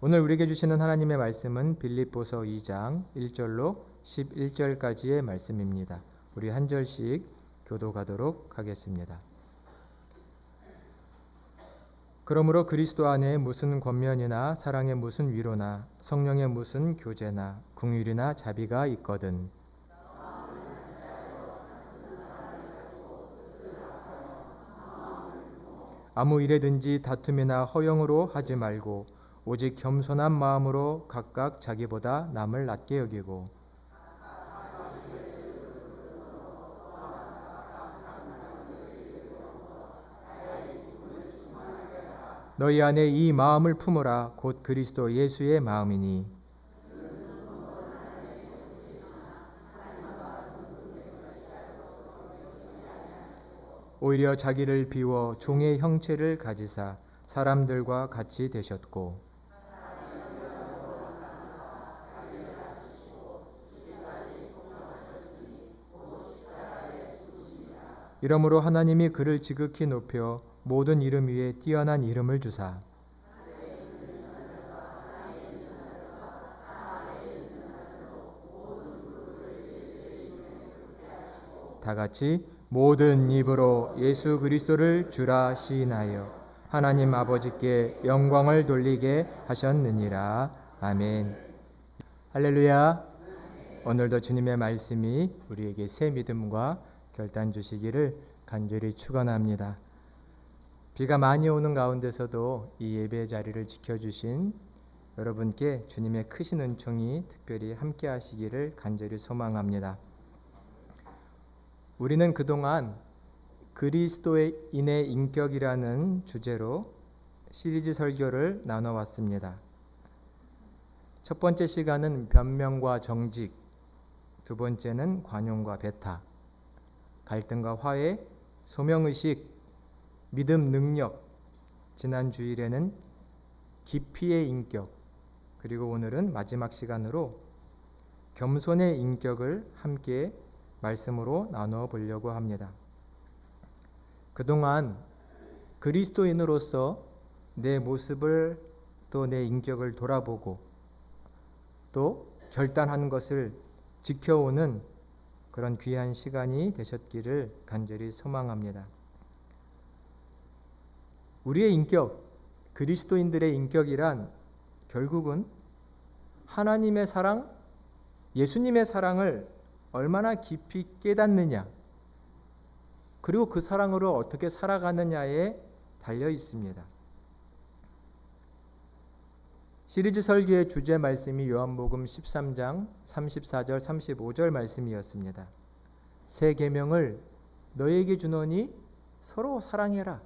오늘 우리에게 주시는 하나님의 말씀은 빌립보서 2장 1절로 11절까지의 말씀입니다. 우리 한 절씩 교독하도록 하겠습니다. 그러므로 그리스도 안에 무슨 권면이나 사랑의 무슨 위로나 성령의 무슨 교제나 긍휼이나 자비가 있거든 아무 일에든지 다툼이나 허영으로 하지 말고 오직 겸손한 마음으로 각각 자기보다 남을 낮게 여기고 너희 안에 이 마음을 품으라. 곧 그리스도 예수의 마음이니 오히려 자기를 비워 종의 형체를 가지사 사람들과 같이 되셨고 이러므로 하나님이 그를 지극히 높여 모든 이름 위에 뛰어난 이름을 주사 다 같이 모든 입으로 예수 그리스도를 주라 시인하여 하나님 아버지께 영광을 돌리게 하셨느니라. 아멘. 할렐루야. 오늘도 주님의 말씀이 우리에게 새 믿음과 결단 주시기를 간절히 축원합니다. 비가 많이 오는 가운데서도 이 예배 자리를 지켜주신 여러분께 주님의 크신 은총이 특별히 함께 하시기를 간절히 소망합니다. 우리는 그동안 그리스도인의 인격이라는 주제로 시리즈 설교를 나눠왔습니다. 첫 번째 시간은 변명과 정직, 두 번째는 관용과 배타, 갈등과 화해, 소명의식, 믿음 능력, 지난 주일에는 깊이의 인격, 그리고 오늘은 마지막 시간으로 겸손의 인격을 함께 말씀으로 나누어 보려고 합니다. 그동안 그리스도인으로서 내 모습을 또 내 인격을 돌아보고 또 결단한 것을 지켜오는 그런 귀한 시간이 되셨기를 간절히 소망합니다. 우리의 인격, 그리스도인들의 인격이란 결국은 하나님의 사랑, 예수님의 사랑을 얼마나 깊이 깨닫느냐, 그리고 그 사랑으로 어떻게 살아가느냐에 달려 있습니다. 시리즈 설교의 주제 말씀이 요한복음 13장 34절 35절 말씀이었습니다. 새 계명을 너희에게 주노니 서로 사랑해라.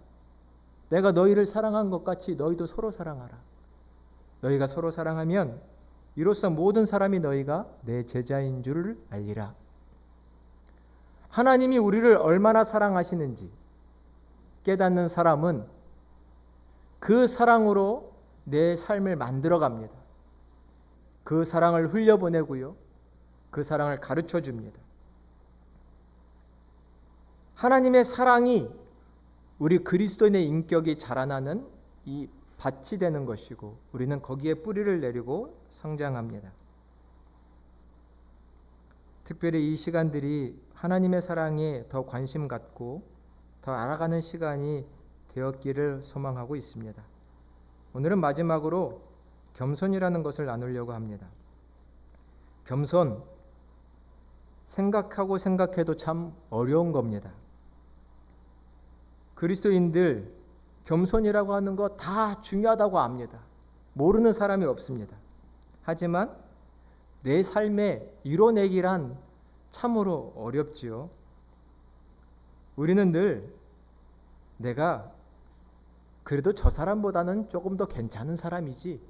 내가 너희를 사랑한 것 같이 너희도 서로 사랑하라. 너희가 서로 사랑하면 이로써 모든 사람이 너희가 내 제자인 줄을 알리라. 하나님이 우리를 얼마나 사랑하시는지 깨닫는 사람은 그 사랑으로 내 삶을 만들어갑니다. 그 사랑을 흘려보내고요, 그 사랑을 가르쳐 줍니다. 하나님의 사랑이 우리 그리스도인의 인격이 자라나는 이 밭이 되는 것이고 우리는 거기에 뿌리를 내리고 성장합니다. 특별히 이 시간들이 하나님의 사랑에 더 관심 갖고 더 알아가는 시간이 되었기를 소망하고 있습니다. 오늘은 마지막으로 겸손이라는 것을 나누려고 합니다. 겸손, 생각하고 생각해도 참 어려운 겁니다. 그리스도인들 겸손이라고 하는 거 다 중요하다고 압니다. 모르는 사람이 없습니다. 하지만 내 삶에 이뤄내기란 참으로 어렵지요. 우리는 늘 내가 그래도 저 사람보다는 조금 더 괜찮은 사람이지,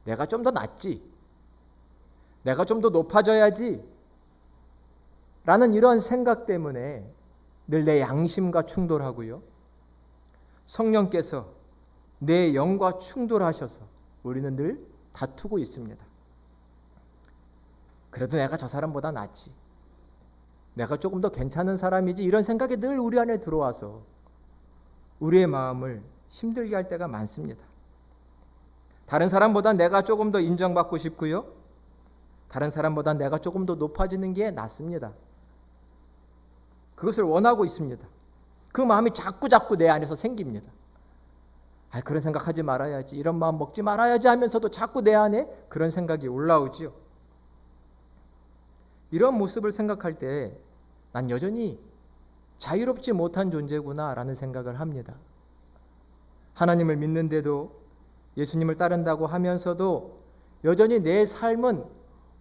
내가 좀 더 낫지, 내가 좀 더 높아져야지 라는 이런 생각 때문에 늘 내 양심과 충돌하고요, 성령께서 내 영과 충돌하셔서 우리는 늘 다투고 있습니다. 그래도 내가 저 사람보다 낫지, 내가 조금 더 괜찮은 사람이지, 이런 생각이 늘 우리 안에 들어와서 우리의 마음을 힘들게 할 때가 많습니다. 다른 사람보다 내가 조금 더 인정받고 싶고요. 다른 사람보다 내가 조금 더 높아지는 게 낫습니다. 그것을 원하고 있습니다. 그 마음이 자꾸 내 안에서 생깁니다. 그런 생각하지 말아야지, 이런 마음 먹지 말아야지 하면서도 자꾸 내 안에 그런 생각이 올라오지요. 이런 모습을 생각할 때 난 여전히 자유롭지 못한 존재구나 라는 생각을 합니다. 하나님을 믿는데도, 예수님을 따른다고 하면서도 여전히 내 삶은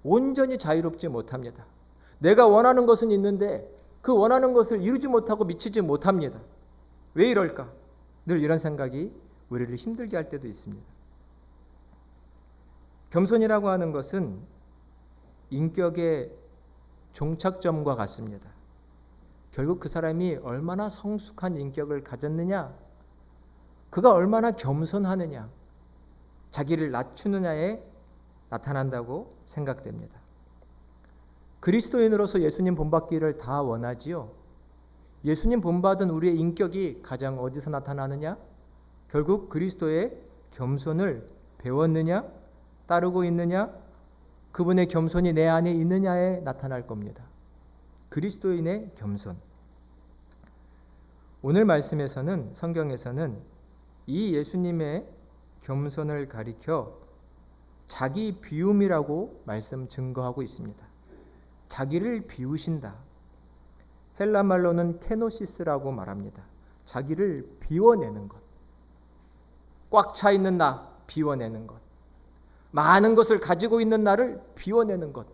온전히 자유롭지 못합니다. 내가 원하는 것은 있는데 그 원하는 것을 이루지 못하고 미치지 못합니다. 왜 이럴까? 늘 이런 생각이 우리를 힘들게 할 때도 있습니다. 겸손이라고 하는 것은 인격의 종착점과 같습니다. 결국 그 사람이 얼마나 성숙한 인격을 가졌느냐, 그가 얼마나 겸손하느냐, 자기를 낮추느냐에 나타난다고 생각됩니다. 그리스도인으로서 예수님 본받기를 다 원하지요. 예수님 본받은 우리의 인격이 가장 어디서 나타나느냐? 결국 그리스도의 겸손을 배웠느냐, 따르고 있느냐, 그분의 겸손이 내 안에 있느냐에 나타날 겁니다. 그리스도인의 겸손. 오늘 말씀에서는, 성경에서는 이 예수님의 겸손을 가리켜 자기 비움이라고 말씀 증거하고 있습니다. 자기를 비우신다. 헬라 말로는 케노시스라고 말합니다. 자기를 비워내는 것. 꽉 차 있는 나 비워내는 것. 많은 것을 가지고 있는 나를 비워내는 것.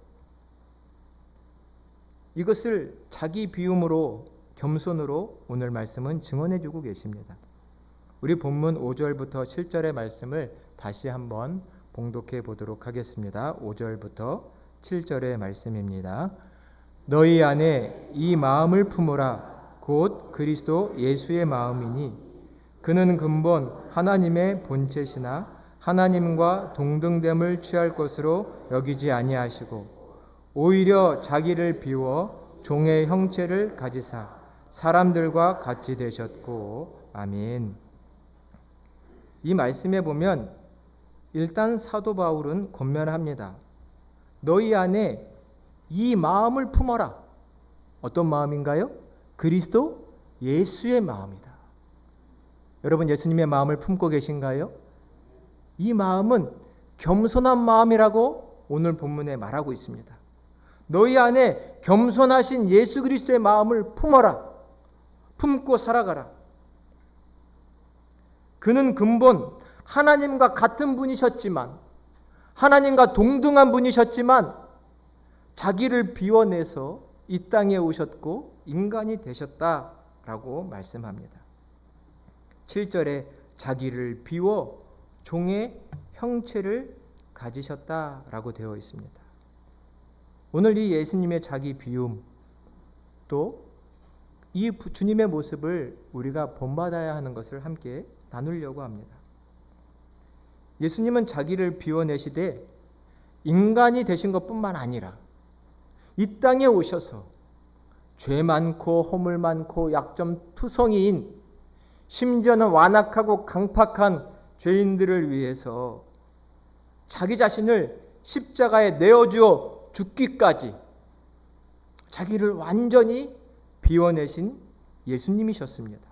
이것을 자기 비움으로, 겸손으로 오늘 말씀은 증언해 주고 계십니다. 우리 본문 5절부터 7절의 말씀을 다시 한번 봉독해 보도록 하겠습니다. 5절부터 7절의 말씀입니다. 너희 안에 이 마음을 품으라. 곧 그리스도 예수의 마음이니 그는 근본 하나님의 본체시나 하나님과 동등됨을 취할 것으로 여기지 아니하시고 오히려 자기를 비워 종의 형체를 가지사 사람들과 같이 되셨고. 아멘. 이 말씀에 보면 일단 사도 바울은 권면합니다. 너희 안에 이 마음을 품어라. 어떤 마음인가요? 그리스도 예수의 마음이다. 여러분, 예수님의 마음을 품고 계신가요? 이 마음은 겸손한 마음이라고 오늘 본문에 말하고 있습니다. 너희 안에 겸손하신 예수 그리스도의 마음을 품어라. 품고 살아가라. 그는 근본 하나님과 같은 분이셨지만, 하나님과 동등한 분이셨지만 자기를 비워내서 이 땅에 오셨고 인간이 되셨다라고 말씀합니다. 7절에 자기를 비워 종의 형체를 가지셨다라고 되어 있습니다. 오늘 이 예수님의 자기 비움, 또 이 주님의 모습을 우리가 본받아야 하는 것을 함께 나누려고 합니다. 예수님은 자기를 비워내시되 인간이 되신 것뿐만 아니라 이 땅에 오셔서 죄 많고 허물 많고 약점투성이인, 심지어는 완악하고 강팍한 죄인들을 위해서 자기 자신을 십자가에 내어주어 죽기까지 자기를 완전히 비워내신 예수님이셨습니다.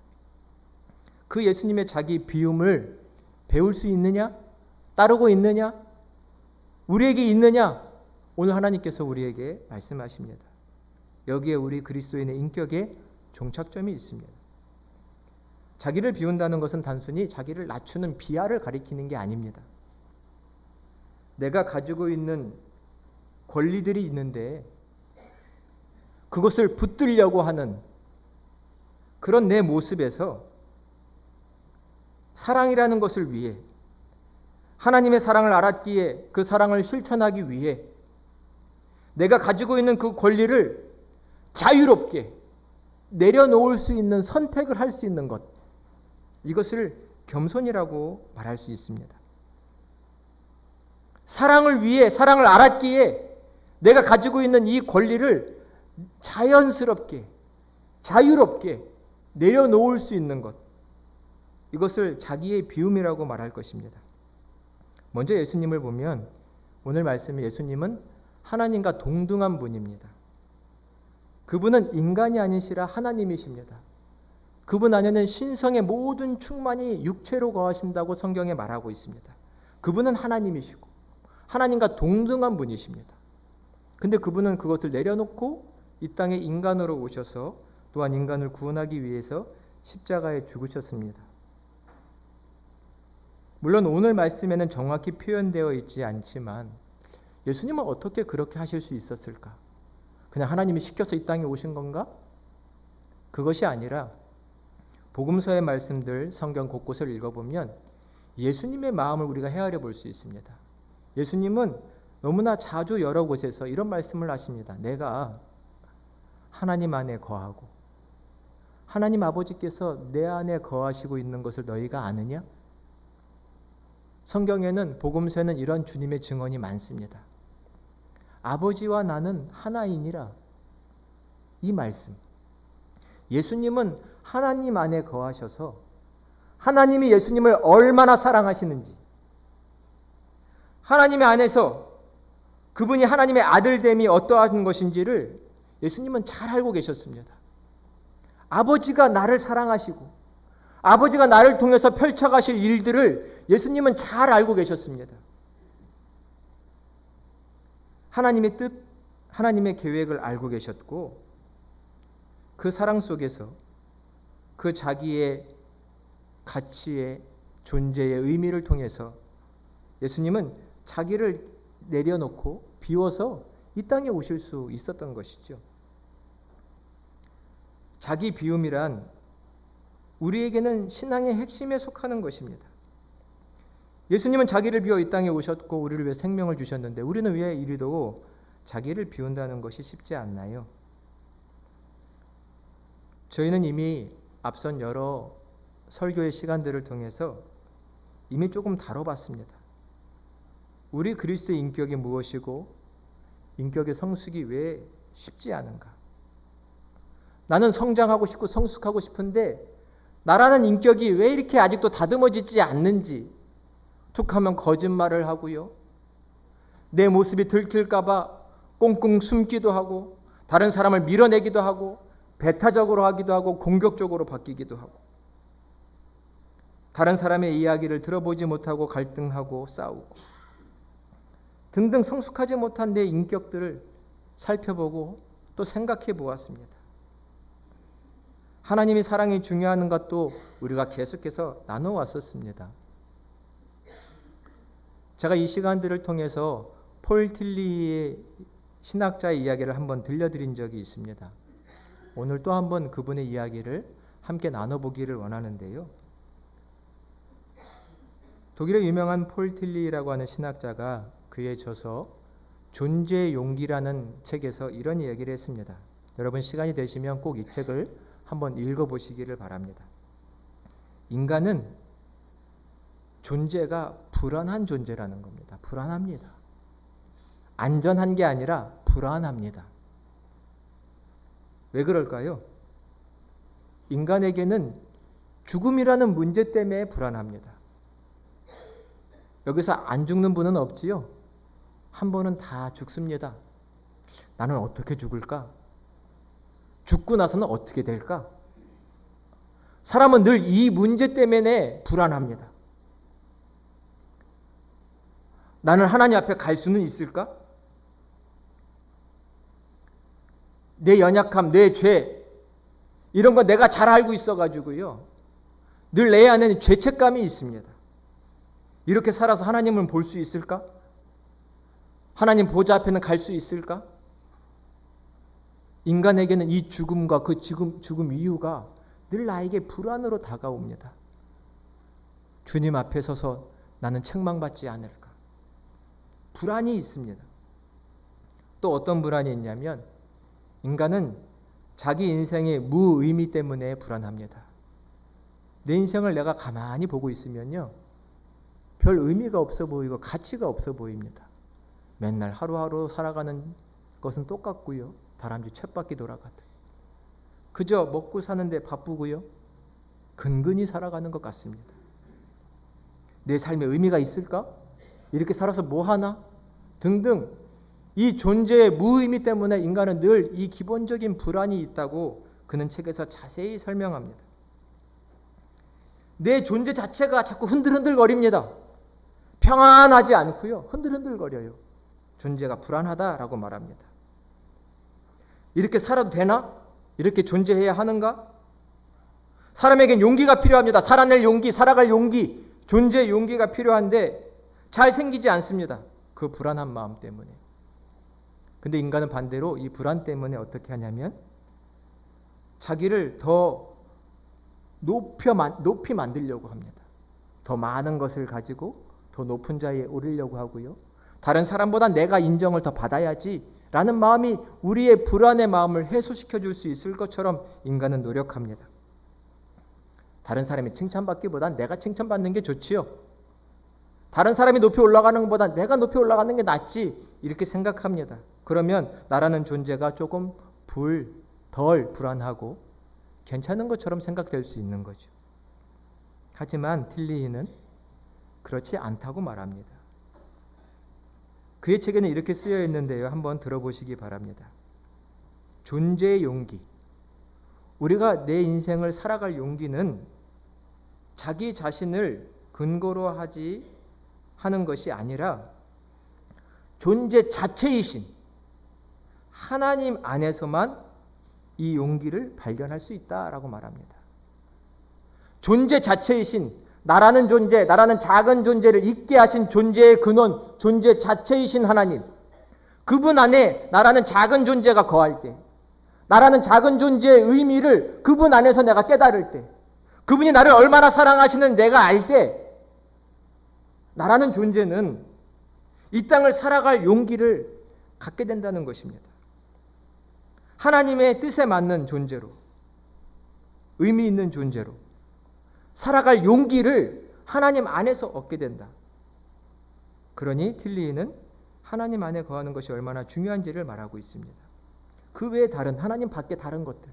그 예수님의 자기 비움을 배울 수 있느냐? 따르고 있느냐? 우리에게 있느냐? 오늘 하나님께서 우리에게 말씀하십니다. 여기에 우리 그리스도인의 인격의 종착점이 있습니다. 자기를 비운다는 것은 단순히 자기를 낮추는 비하를 가리키는 게 아닙니다. 내가 가지고 있는 권리들이 있는데 그것을 붙들려고 하는 그런 내 모습에서 사랑이라는 것을 위해, 하나님의 사랑을 알았기에 그 사랑을 실천하기 위해 내가 가지고 있는 그 권리를 자유롭게 내려놓을 수 있는 선택을 할 수 있는 것, 이것을 겸손이라고 말할 수 있습니다. 사랑을 위해, 사랑을 알았기에 내가 가지고 있는 이 권리를 자연스럽게, 자유롭게 내려놓을 수 있는 것, 이것을 자기의 비움이라고 말할 것입니다. 먼저 예수님을 보면 오늘 말씀에 예수님은 하나님과 동등한 분입니다. 그분은 인간이 아니시라 하나님이십니다. 그분 안에는 신성의 모든 충만이 육체로 거하신다고 성경에 말하고 있습니다. 그분은 하나님이시고 하나님과 동등한 분이십니다. 근데 그분은 그것을 내려놓고 이 땅에 인간으로 오셔서 또한 인간을 구원하기 위해서 십자가에 죽으셨습니다. 물론 오늘 말씀에는 정확히 표현되어 있지 않지만 예수님은 어떻게 그렇게 하실 수 있었을까? 그냥 하나님이 시켜서 이 땅에 오신 건가? 그것이 아니라 복음서의 말씀들 성경 곳곳을 읽어보면 예수님의 마음을 우리가 헤아려 볼 수 있습니다. 예수님은 너무나 자주 여러 곳에서 이런 말씀을 하십니다. 내가 하나님 안에 거하고 하나님 아버지께서 내 안에 거하시고 있는 것을 너희가 아느냐? 성경에는 복음서에는 이런 주님의 증언이 많습니다. 아버지와 나는 하나이니라. 이 말씀. 예수님은 하나님 안에 거하셔서 하나님이 예수님을 얼마나 사랑하시는지, 하나님의 안에서 그분이 하나님의 아들됨이 어떠한 것인지를 예수님은 잘 알고 계셨습니다. 아버지가 나를 사랑하시고 아버지가 나를 통해서 펼쳐가실 일들을 예수님은 잘 알고 계셨습니다. 하나님의 뜻, 하나님의 계획을 알고 계셨고 그 사랑 속에서 그 자기의 가치의 존재의 의미를 통해서 예수님은 자기를 내려놓고 비워서 이 땅에 오실 수 있었던 것이죠. 자기 비움이란 우리에게는 신앙의 핵심에 속하는 것입니다. 예수님은 자기를 비워 이 땅에 오셨고 우리를 위해 생명을 주셨는데 우리는 왜 이리도 자기를 비운다는 것이 쉽지 않나요? 저희는 이미 앞선 여러 설교의 시간들을 통해서 이미 조금 다뤄봤습니다. 우리 그리스도의 인격이 무엇이고 인격의 성숙이 왜 쉽지 않은가? 나는 성장하고 싶고 성숙하고 싶은데 나라는 인격이 왜 이렇게 아직도 다듬어지지 않는지, 툭하면 거짓말을 하고요. 내 모습이 들킬까 봐 꽁꽁 숨기도 하고 다른 사람을 밀어내기도 하고 배타적으로 하기도 하고 공격적으로 바뀌기도 하고 다른 사람의 이야기를 들어보지 못하고 갈등하고 싸우고 등등 성숙하지 못한 내 인격들을 살펴보고 또 생각해 보았습니다. 하나님이 사랑이 중요한 것도 우리가 계속해서 나눠왔었습니다. 제가 이 시간들을 통해서 폴 틸리의 신학자의 이야기를 한번 들려드린 적이 있습니다. 오늘 또 한번 그분의 이야기를 함께 나눠보기를 원하는데요. 독일의 유명한 폴 틸리라고 하는 신학자가 그의 저서 존재의 용기라는 책에서 이런 이야기를 했습니다. 여러분 시간이 되시면 꼭 이 책을 한번 읽어보시기를 바랍니다. 인간은 존재가 불안한 존재라는 겁니다. 불안합니다. 안전한 게 아니라 불안합니다. 왜 그럴까요? 인간에게는 죽음이라는 문제 때문에 불안합니다. 여기서 안 죽는 분은 없지요? 한 번은 다 죽습니다. 나는 어떻게 죽을까? 죽고 나서는 어떻게 될까? 사람은 늘 이 문제 때문에 불안합니다. 나는 하나님 앞에 갈 수는 있을까? 내 연약함, 내 죄, 이런 거 내가 잘 알고 있어가지고요. 늘 내 안에는 죄책감이 있습니다. 이렇게 살아서 하나님을 볼 수 있을까? 하나님 보좌 앞에는 갈 수 있을까? 인간에게는 이 죽음과 그 죽음 이유가 늘 나에게 불안으로 다가옵니다. 주님 앞에 서서 나는 책망받지 않을까? 불안이 있습니다. 또 어떤 불안이 있냐면 인간은 자기 인생의 무의미 때문에 불안합니다. 내 인생을 내가 가만히 보고 있으면요. 별 의미가 없어 보이고 가치가 없어 보입니다. 맨날 하루하루 살아가는 것은 똑같고요. 다람쥐 쳇바퀴 돌아가듯. 그저 먹고 사는데 바쁘고요. 근근히 살아가는 것 같습니다. 내 삶에 의미가 있을까? 이렇게 살아서 뭐 하나? 등등 이 존재의 무의미 때문에 인간은 늘 이 기본적인 불안이 있다고 그는 책에서 자세히 설명합니다. 내 존재 자체가 자꾸 흔들흔들거립니다. 평안하지 않고요. 흔들흔들거려요. 존재가 불안하다라고 말합니다. 이렇게 살아도 되나? 이렇게 존재해야 하는가? 사람에겐 용기가 필요합니다. 살아낼 용기, 살아갈 용기, 존재의 용기가 필요한데 잘 생기지 않습니다. 그 불안한 마음 때문에. 근데 인간은 반대로 이 불안 때문에 어떻게 하냐면 자기를 더 높이 만들려고 합니다. 더 많은 것을 가지고 더 높은 자리에 오르려고 하고요. 다른 사람보다 내가 인정을 더 받아야지 라는 마음이 우리의 불안의 마음을 해소시켜 줄 수 있을 것처럼 인간은 노력합니다. 다른 사람이 칭찬받기보단 내가 칭찬받는 게 좋지요. 다른 사람이 높이 올라가는 것보다 내가 높이 올라가는 게 낫지 이렇게 생각합니다. 그러면 나라는 존재가 조금 덜 불안하고 괜찮은 것처럼 생각될 수 있는 거죠. 하지만 틸리히는 그렇지 않다고 말합니다. 그의 책에는 이렇게 쓰여 있는데요. 한번 들어보시기 바랍니다. 존재의 용기. 우리가 내 인생을 살아갈 용기는 자기 자신을 근거로 하는 것이 아니라 존재 자체이신 하나님 안에서만 이 용기를 발견할 수 있다라고 말합니다. 존재 자체이신 나라는 존재, 나라는 작은 존재를 있게 하신 존재의 근원, 존재 자체이신 하나님. 그분 안에 나라는 작은 존재가 거할 때, 나라는 작은 존재의 의미를 그분 안에서 내가 깨달을 때, 그분이 나를 얼마나 사랑하시는 내가 알 때, 나라는 존재는 이 땅을 살아갈 용기를 갖게 된다는 것입니다. 하나님의 뜻에 맞는 존재로, 의미 있는 존재로 살아갈 용기를 하나님 안에서 얻게 된다. 그러니 틸리히는 하나님 안에 거하는 것이 얼마나 중요한지를 말하고 있습니다. 그 외에 하나님 밖에 다른 것들,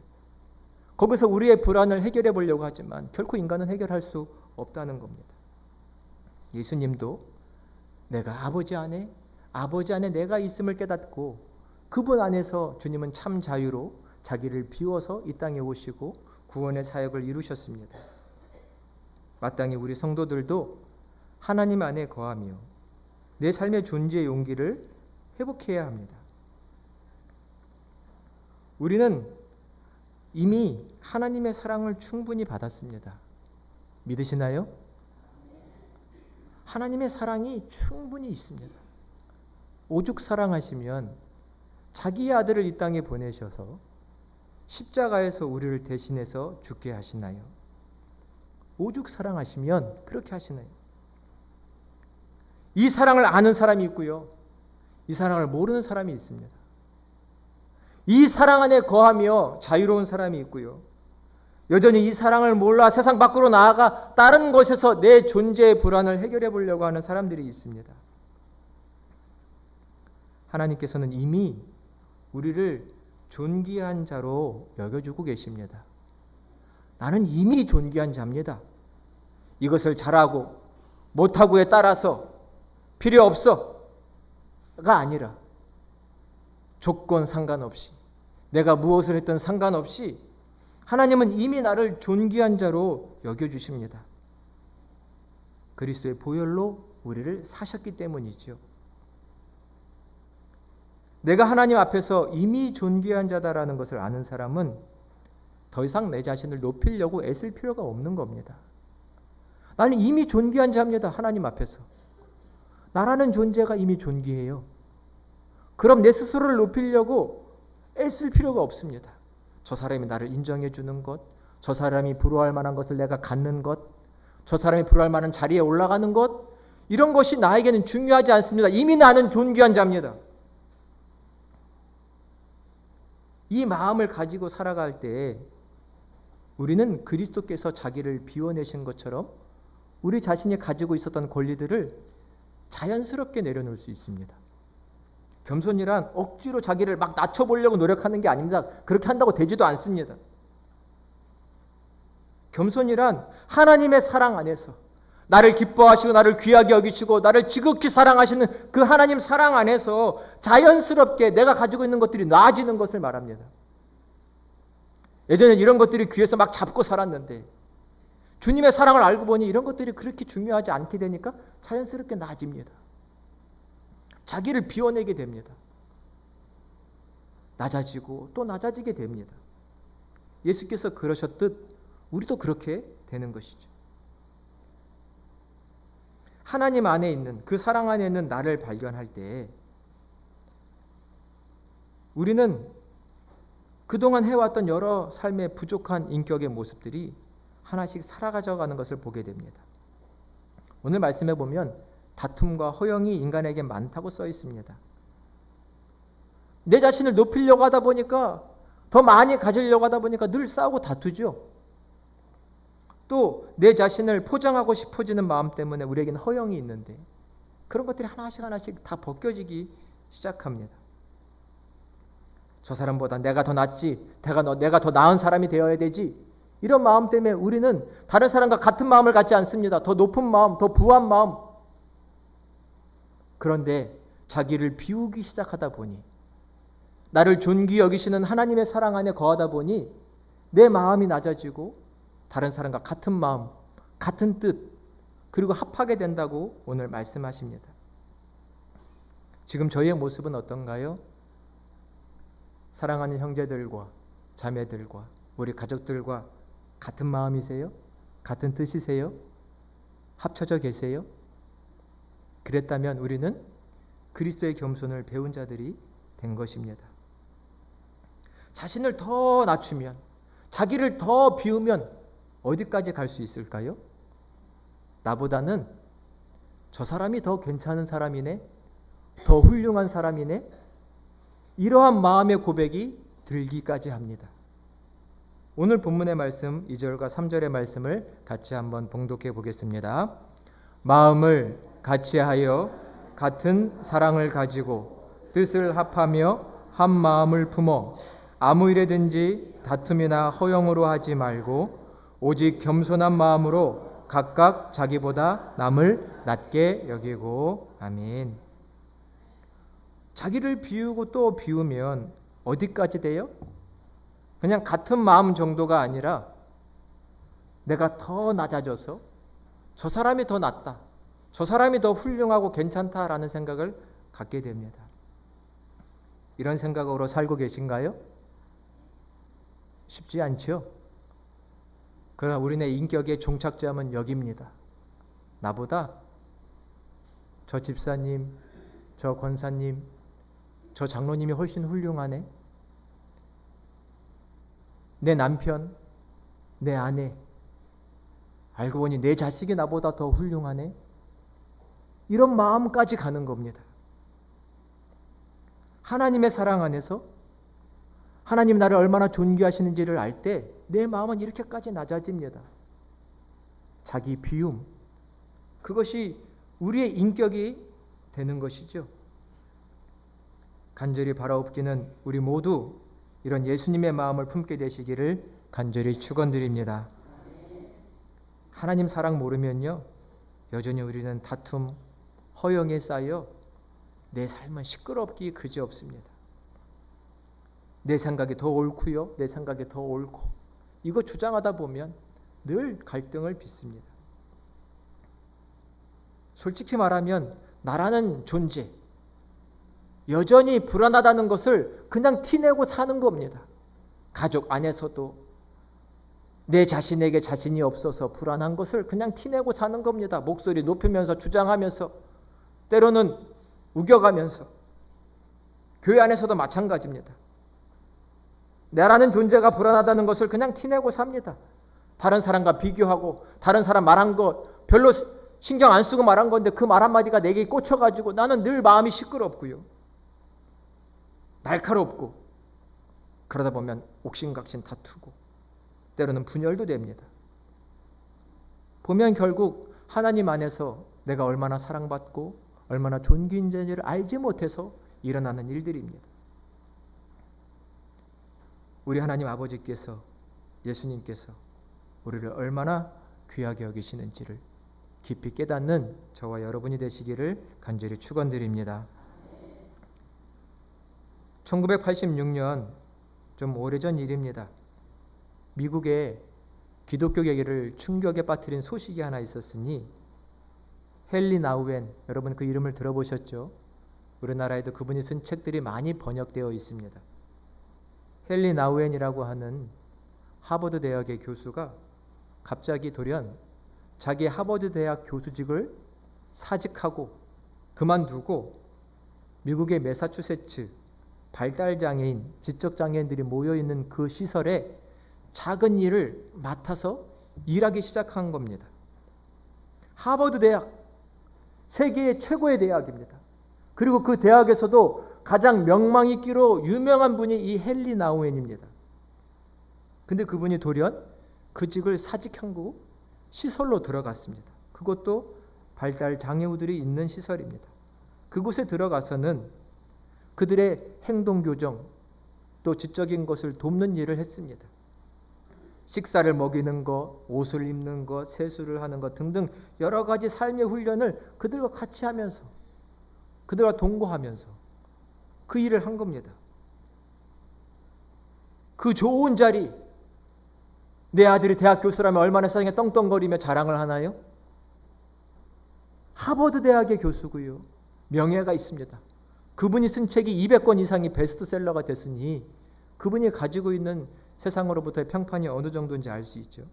거기서 우리의 불안을 해결해 보려고 하지만 결코 인간은 해결할 수 없다는 겁니다. 예수님도 내가 아버지 안에 내가 있음을 깨닫고 그분 안에서 주님은 참 자유로 자기를 비워서 이 땅에 오시고 구원의 사역을 이루셨습니다. 마땅히 우리 성도들도 하나님 안에 거하며 내 삶의 존재의 용기를 회복해야 합니다. 우리는 이미 하나님의 사랑을 충분히 받았습니다. 믿으시나요? 하나님의 사랑이 충분히 있습니다. 오죽 사랑하시면 자기의 아들을 이 땅에 보내셔서 십자가에서 우리를 대신해서 죽게 하시나요? 오죽 사랑하시면 그렇게 하시나요? 이 사랑을 아는 사람이 있고요. 이 사랑을 모르는 사람이 있습니다. 이 사랑 안에 거하며 자유로운 사람이 있고요. 여전히 이 사랑을 몰라 세상 밖으로 나아가 다른 곳에서 내 존재의 불안을 해결해 보려고 하는 사람들이 있습니다. 하나님께서는 이미 우리를 존귀한 자로 여겨주고 계십니다. 나는 이미 존귀한 자입니다. 이것을 잘하고 못하고에 따라서 필요 없어가 아니라 조건 상관없이 내가 무엇을 했든 상관없이 하나님은 이미 나를 존귀한 자로 여겨주십니다. 그리스도의 보혈로 우리를 사셨기 때문이죠. 내가 하나님 앞에서 이미 존귀한 자다라는 것을 아는 사람은 더 이상 내 자신을 높이려고 애쓸 필요가 없는 겁니다. 나는 이미 존귀한 자입니다. 하나님 앞에서. 나라는 존재가 이미 존귀해요. 그럼 내 스스로를 높이려고 애쓸 필요가 없습니다. 저 사람이 나를 인정해 주는 것, 저 사람이 부러워할 만한 것을 내가 갖는 것, 저 사람이 부러워할 만한 자리에 올라가는 것, 이런 것이 나에게는 중요하지 않습니다. 이미 나는 존귀한 자입니다. 이 마음을 가지고 살아갈 때 우리는 그리스도께서 자기를 비워내신 것처럼 우리 자신이 가지고 있었던 권리들을 자연스럽게 내려놓을 수 있습니다. 겸손이란 억지로 자기를 막 낮춰보려고 노력하는 게 아닙니다. 그렇게 한다고 되지도 않습니다. 겸손이란 하나님의 사랑 안에서 나를 기뻐하시고 나를 귀하게 여기시고 나를 지극히 사랑하시는 그 하나님 사랑 안에서 자연스럽게 내가 가지고 있는 것들이 놔지는 것을 말합니다. 예전에 이런 것들이 귀에서 막 잡고 살았는데 주님의 사랑을 알고 보니 이런 것들이 그렇게 중요하지 않게 되니까 자연스럽게 나아집니다. 자기를 비워내게 됩니다. 낮아지고 또 낮아지게 됩니다. 예수께서 그러셨듯 우리도 그렇게 되는 것이죠. 하나님 안에 있는 그 사랑 안에 있는 나를 발견할 때 우리는 그동안 해왔던 여러 삶의 부족한 인격의 모습들이 하나씩 사라져가는 것을 보게 됩니다. 오늘 말씀해 보면 다툼과 허영이 인간에게 많다고 써 있습니다. 내 자신을 높이려고 하다 보니까 더 많이 가지려고 하다 보니까 늘 싸우고 다투죠. 또 내 자신을 포장하고 싶어지는 마음 때문에 우리에게는 허영이 있는데 그런 것들이 하나씩 다 벗겨지기 시작합니다. 저 사람보다 내가 더 낫지, 내가 더 나은 사람이 되어야 되지, 이런 마음 때문에 우리는 다른 사람과 같은 마음을 갖지 않습니다. 더 높은 마음, 더 부한 마음. 그런데 자기를 비우기 시작하다 보니, 나를 존귀 여기시는 하나님의 사랑 안에 거하다 보니 내 마음이 낮아지고 다른 사람과 같은 마음, 같은 뜻, 그리고 합하게 된다고 오늘 말씀하십니다. 지금 저희의 모습은 어떤가요? 사랑하는 형제들과 자매들과 우리 가족들과 같은 마음이세요? 같은 뜻이세요? 합쳐져 계세요? 그랬다면 우리는 그리스도의 겸손을 배운 자들이 된 것입니다. 자신을 더 낮추면, 자기를 더 비우면 어디까지 갈 수 있을까요? 나보다는 저 사람이 더 괜찮은 사람이네, 더 훌륭한 사람이네, 이러한 마음의 고백이 들기까지 합니다. 오늘 본문의 말씀 2절과 3절의 말씀을 같이 한번 봉독해 보겠습니다. 마음을 같이하여 같은 사랑을 가지고 뜻을 합하며 한 마음을 품어 아무 일에든지 다툼이나 허영으로 하지 말고 오직 겸손한 마음으로 각각 자기보다 남을 낮게 여기고. 아멘. 자기를 비우고 또 비우면 어디까지 돼요? 그냥 같은 마음 정도가 아니라 내가 더 낮아져서 저 사람이 더 낫다, 저 사람이 더 훌륭하고 괜찮다라는 생각을 갖게 됩니다. 이런 생각으로 살고 계신가요? 쉽지 않죠. 그러나 우리네 인격의 종착점은 여기입니다. 나보다 저 집사님, 저 권사님, 저 장로님이 훨씬 훌륭하네. 내 남편, 내 아내, 알고 보니 내 자식이 나보다 더 훌륭하네. 이런 마음까지 가는 겁니다. 하나님의 사랑 안에서 하나님 나를 얼마나 존귀하시는지를 알 때 내 마음은 이렇게까지 낮아집니다. 자기 비움, 그것이 우리의 인격이 되는 것이죠. 간절히 바라옵기는 우리 모두 이런 예수님의 마음을 품게 되시기를 간절히 축원드립니다. 하나님 사랑 모르면요, 여전히 우리는 다툼, 허영에 쌓여 내 삶은 시끄럽기 그지없습니다. 내 생각이 더 옳고요, 내 생각이 더 옳고, 이거 주장하다 보면 늘 갈등을 빚습니다. 솔직히 말하면 나라는 존재, 여전히 불안하다는 것을 그냥 티내고 사는 겁니다. 가족 안에서도 내 자신에게 자신이 없어서 불안한 것을 그냥 티내고 사는 겁니다. 목소리 높이면서 주장하면서, 때로는 우겨가면서. 교회 안에서도 마찬가지입니다. 나라는 존재가 불안하다는 것을 그냥 티내고 삽니다. 다른 사람과 비교하고 다른 사람 말한 것 별로 신경 안 쓰고 말한 건데 그 말 한마디가 내게 꽂혀가지고 나는 늘 마음이 시끄럽고요, 날카롭고, 그러다 보면 옥신각신 다투고 때로는 분열도 됩니다. 보면 결국 하나님 안에서 내가 얼마나 사랑받고 얼마나 존귀인지를 알지 못해서 일어나는 일들입니다. 우리 하나님 아버지께서, 예수님께서 우리를 얼마나 귀하게 여기시는지를 깊이 깨닫는 저와 여러분이 되시기를 간절히 축원드립니다. 1986년 좀 오래전 일입니다. 미국에 기독교계를 충격에 빠뜨린 소식이 하나 있었으니 헨리 나우엔, 여러분 그 이름을 들어보셨죠? 우리나라에도 그분이 쓴 책들이 많이 번역되어 있습니다. 헨리 나우엔이라고 하는 하버드 대학의 교수가 갑자기 돌연 자기 하버드 대학 교수직을 사직하고 그만두고 미국의 매사추세츠 발달장애인, 지적장애인들이 모여있는 그 시설에 작은 일을 맡아서 일하기 시작한 겁니다. 하버드 대학, 세계의 최고의 대학입니다. 그리고 그 대학에서도 가장 명망 있기로 유명한 분이 이 헨리 나우엔입니다. 근데 그분이 돌연 그 직을 사직하고 시설로 들어갔습니다. 그것도 발달장애우들이 있는 시설입니다. 그곳에 들어가서는 그들의 행동교정, 또 지적인 것을 돕는 일을 했습니다. 식사를 먹이는 것, 옷을 입는 것, 세수를 하는 것 등등 여러 가지 삶의 훈련을 그들과 같이 하면서, 그들과 동거하면서 그 일을 한 겁니다. 그 좋은 자리, 내 아들이 대학 교수라면 얼마나 세상에 떵떵거리며 자랑을 하나요? 하버드 대학의 교수고요. 명예가 있습니다. 그분이 쓴 책이 200권 이상이 베스트셀러가 됐으니 그분이 가지고 있는 세상으로부터의 평판이 어느 정도인지 알 수 있죠.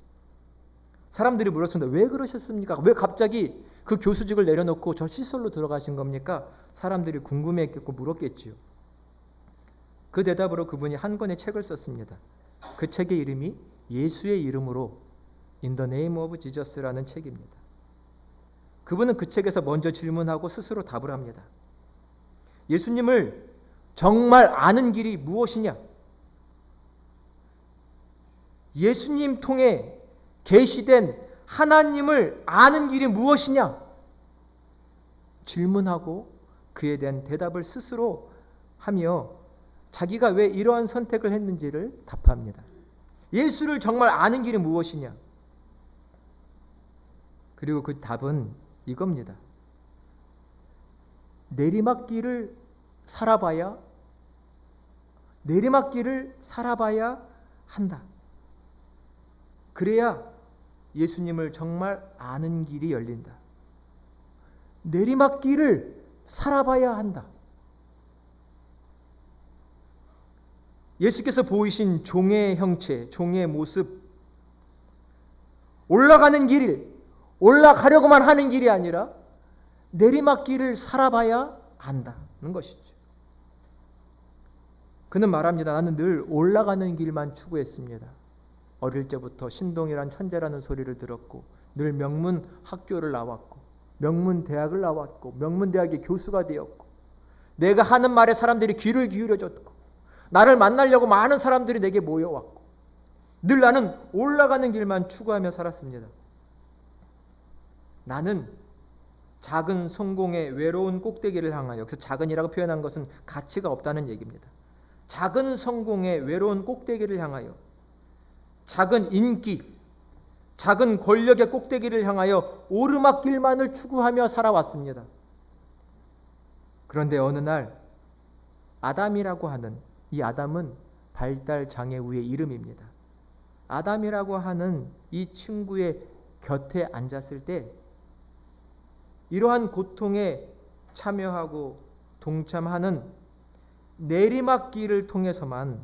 사람들이 물었습니다. 왜 그러셨습니까? 왜 갑자기 그 교수직을 내려놓고 저 시설로 들어가신 겁니까? 사람들이 궁금해했겠고 물었겠지요. 그 대답으로 그분이 한 권의 책을 썼습니다. 그 책의 이름이 예수의 이름으로 In the name of Jesus라는 책입니다. 그분은 그 책에서 먼저 질문하고 스스로 답을 합니다. 예수님을 정말 아는 길이 무엇이냐? 예수님 통해 계시된 하나님을 아는 길이 무엇이냐? 질문하고 그에 대한 대답을 스스로 하며 자기가 왜 이러한 선택을 했는지를 답합니다. 예수를 정말 아는 길이 무엇이냐? 그리고 그 답은 이겁니다. 내리막길을 살아봐야 한다. 그래야 예수님을 정말 아는 길이 열린다. 내리막길을 살아봐야 한다. 예수께서 보이신 종의 형체, 종의 모습, 올라가는 길, 올라가려고만 하는 길이 아니라 내리막길을 살아봐야 한다는 것이죠. 그는 말합니다. 나는 늘 올라가는 길만 추구했습니다. 어릴 때부터 신동이란 천재라는 소리를 들었고 늘 명문 학교를 나왔고 명문 대학을 나왔고 명문 대학의 교수가 되었고 내가 하는 말에 사람들이 귀를 기울여줬고 나를 만나려고 많은 사람들이 내게 모여왔고 늘 나는 올라가는 길만 추구하며 살았습니다. 나는 작은 성공의 외로운 꼭대기를 향하여, 그래서 작은이라고 표현한 것은 가치가 없다는 얘기입니다. 작은 성공의 외로운 꼭대기를 향하여, 작은 인기, 작은 권력의 꼭대기를 향하여 오르막길만을 추구하며 살아왔습니다. 그런데 어느 날 아담이라고 하는, 이 아담은 발달장애우의 이름입니다. 아담이라고 하는 이 친구의 곁에 앉았을 때 이러한 고통에 참여하고 동참하는 내리막길을 통해서만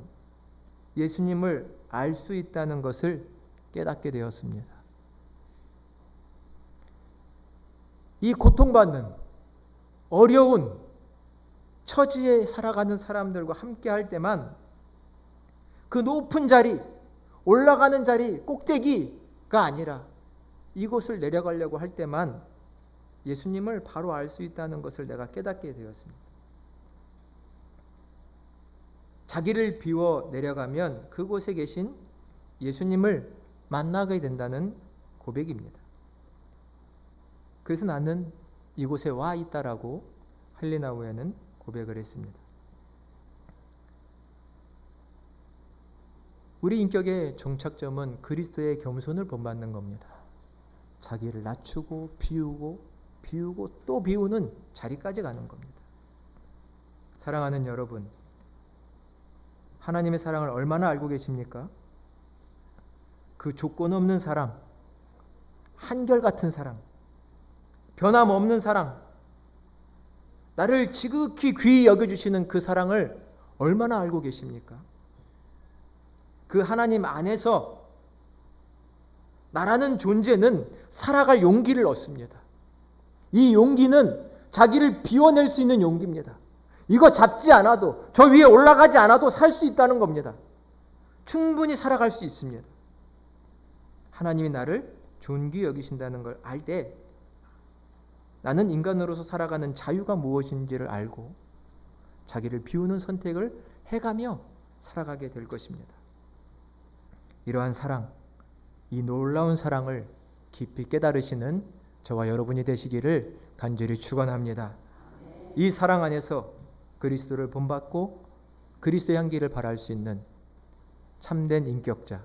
예수님을 알 수 있다는 것을 깨닫게 되었습니다. 이 고통받는 어려운 처지에 살아가는 사람들과 함께 할 때만 그 높은 자리, 올라가는 자리, 꼭대기가 아니라 이곳을 내려가려고 할 때만 예수님을 바로 알 수 있다는 것을 내가 깨닫게 되었습니다. 자기를 비워 내려가면 그곳에 계신 예수님을 만나게 된다는 고백입니다. 그래서 나는 이곳에 와 있다라고 헨리 나우엔은 고백을 했습니다. 우리 인격의 종착점은 그리스도의 겸손을 본받는 겁니다. 자기를 낮추고 비우고 또 비우는 자리까지 가는 겁니다. 사랑하는 여러분, 하나님의 사랑을 얼마나 알고 계십니까? 그 조건 없는 사랑, 한결같은 사랑, 변함없는 사랑, 나를 지극히 귀히 여겨주시는 그 사랑을 얼마나 알고 계십니까? 그 하나님 안에서 나라는 존재는 살아갈 용기를 얻습니다. 이 용기는 자기를 비워낼 수 있는 용기입니다. 이거 잡지 않아도, 저 위에 올라가지 않아도 살 수 있다는 겁니다. 충분히 살아갈 수 있습니다. 하나님이 나를 존귀히 여기신다는 걸 알 때 나는 인간으로서 살아가는 자유가 무엇인지를 알고 자기를 비우는 선택을 해가며 살아가게 될 것입니다. 이러한 사랑, 이 놀라운 사랑을 깊이 깨달으시는 저와 여러분이 되시기를 간절히 축원합니다. 이 사랑 안에서 그리스도를 본받고 그리스도의 향기를 발할 수 있는 참된 인격자,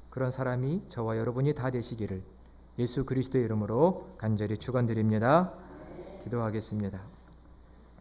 그런 사람이 저와 여러분이 다 되시기를 예수 그리스도의 이름으로 간절히 축원드립니다. 기도하겠습니다.